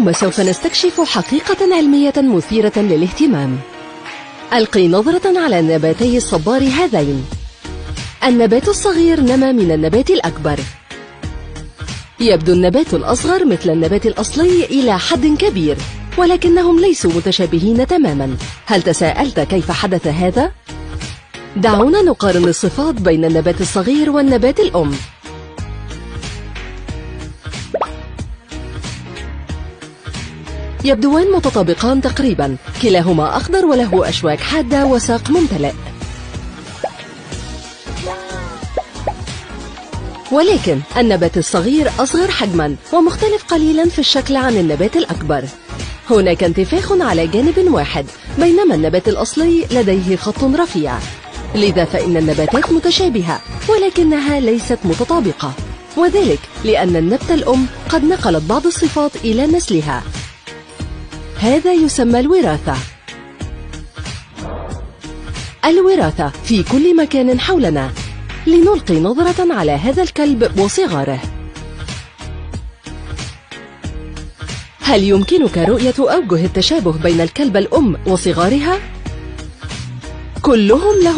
اليوم سوف نستكشف حقيقة علمية مثيرة للاهتمام. ألقي نظرة على نباتي الصبار هذين. النبات الصغير نما من النبات الأكبر. يبدو النبات الأصغر مثل النبات الأصلي إلى حد كبير، ولكنهم ليسوا متشابهين تماما. هل تساءلت كيف حدث هذا؟ دعونا نقارن الصفات بين النبات الصغير والنبات الأم. يبدوان متطابقان تقريبا، كلاهما أخضر وله أشواك حادة وساق ممتلئ. ولكن النبات الصغير أصغر حجما ومختلف قليلا في الشكل عن النبات الأكبر. هناك انتفاخ على جانب واحد، بينما النبات الأصلي لديه خط رفيع. لذا فإن النباتات متشابهة ولكنها ليست متطابقة، وذلك لأن النبتة الأم قد نقلت بعض الصفات إلى نسلها. هذا يسمى الوراثة. الوراثة في كل مكان حولنا. لنلقي نظرة على هذا الكلب وصغاره. هل يمكنك رؤية أوجه التشابه بين الكلب الأم وصغارها؟ كلهم لهم